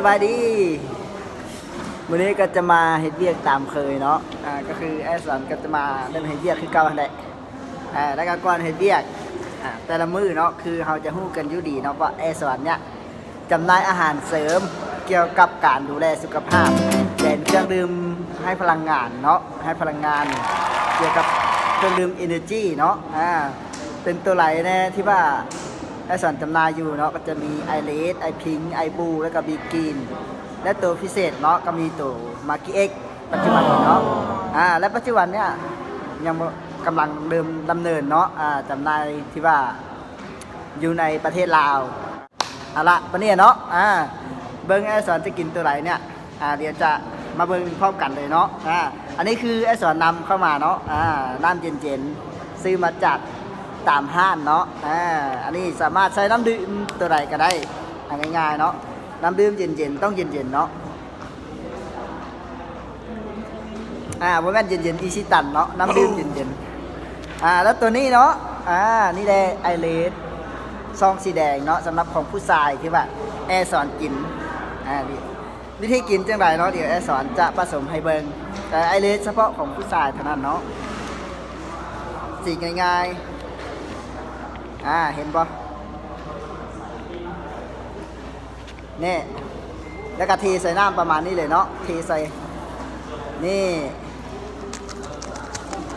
บายดีวันนี้ก็จะมาเฮ็ดเวียกตามเคยเนาะก็คือไอ้สอนก็จะมาเล่นเฮ็ดเวียกคือเก่าแหละแล้วก็ก่อนเฮ็ดเวียกแต่ละมื้อเนาะคือเราจะฮู้กันอยู่ดีเนาะว่าไอ้สอนเนี่ยจำหน่ายอาหารเสริมเกี่ยวกับการดูแลสุขภาพเป็นเครื่องดื่มให้พลังงานเนาะให้พลังงานเกี่ยวกับเครื่องดื่ม Energy เนาะเป็นตัวไหลแน่ที่ว่าไอสอนจำหน่ายอยู่เนาะก็จะมีไอเลสไอพิงไอบูแล้วก็บีกินและตัวพิเศษเนาะก็มีตัวมาร์กี้เอ็กปัจจุบันเนาะและปัจจุบันเนี่ยยังกำลังดำเนินเนาะจำหน่ายที่ว่าอยู่ในประเทศลาวเอาละปะเนี่ยเนาะเบิ้งไอสอนจะกินตัวไหนเนี่ยเดี๋ยวจะมาเบิ้งพร้อมกันเลยเนาะอันนี้คือไอสอนนำเข้ามาเนาะน้ำเย็นๆซื้อมาจากตามห้างเนาะอันนี้สามารถใช้น้ำดื่มตัวใดก็ได้ง่ายๆเนาะน้ำดื่มเย็นๆต้องเย็นๆเนาะโมเมนต์เย็นๆอีชิตันเนาะน้ำดื่มเย็นๆแล้วตัวนี้เนาะนี่แหละไอเลสซองสีแดงเนาะสำหรับของผู้ชายที่ว่าแอร์สอนกินวิธีกินจังไรเนาะเดี๋ยวแอร์สอนจะผสมให้เบิงแต่ไอเลสเฉพาะของผู้ชายเท่านั้นเนาะสีง่ายๆเห็นปะนี่แล้วก็ทีใส่น้ำประมาณนี้เลยเนาะทีใส่นี่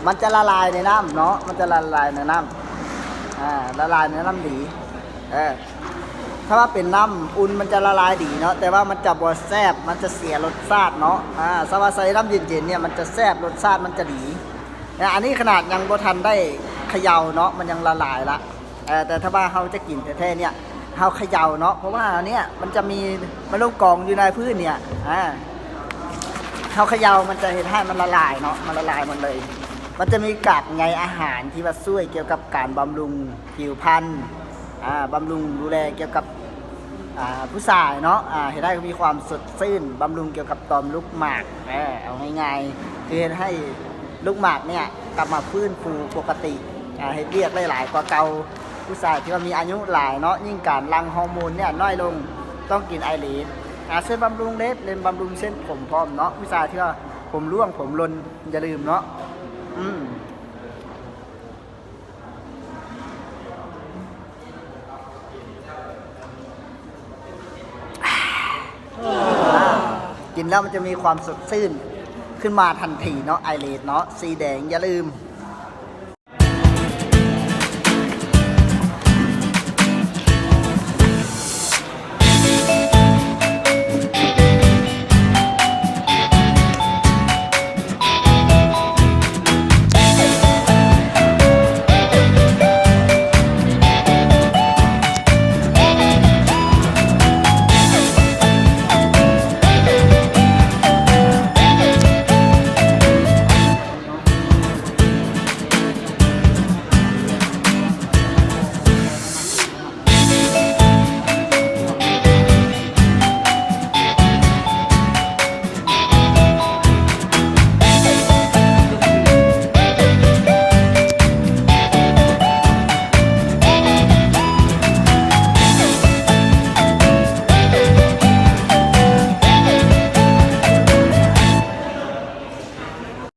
มันจะละลายในน้ำเนาะมันจะละลายในน้ำละลายในน้ำดีถ้าว่าเป็นน้ำอุ่นมันจะละลายดีเนาะแต่ว่ามันจะบวแซ่บมันจะเสียรสชาติเนาะสว่าใส่น้ำเย็นๆเนี่ยมันจะแซ่บรสชาติมันจะดีอันนี้ขนาดยังบ่ทันได้เขย่าเนาะมันยังละลายละแต่ถ้าว่าเขาจะกินแท้ๆเนี่ยเขาเขย่าเนาะเพราะว่าเนี่ยมันจะมีมะลุกกองอยู่ในพืชเนี่ยเขาเขย่ามันจะเห็นให้มันละลายเนาะมันละลายมันเลยมันจะมีกากใยอาหารที่ว่าช่วยเกี่ยวกับการบำรุงผิวพรรณบำรุงดูแลเกี่ยวกับผู้ชายเนาะเห็นได้มีความสดชื่นบำรุงเกี่ยวกับต่อมลูกหมากเอาง่ายๆคือให้ลูกหมากเนี่ยกลับมาฟื้นฟูปกติให้เรียกได้หลายกว่าเก่าผู้ชายที่ว่ามีอายุหลายเนาะยิ่งการหลั่งฮอร์โมนเนี่ยน้อยลงต้องกินไอรีนเส้นบำรุงเล็บเลนบำรุงเส้นผมพร้อมเนาะผู้ชายที่ว่าผมร่วงผมลนอย่าลืมเนาะกินแล้วมันจะมีความสดชื่นขึ้นมาทันทีเนาะไอรีนเนาะสีแดงอย่าลืม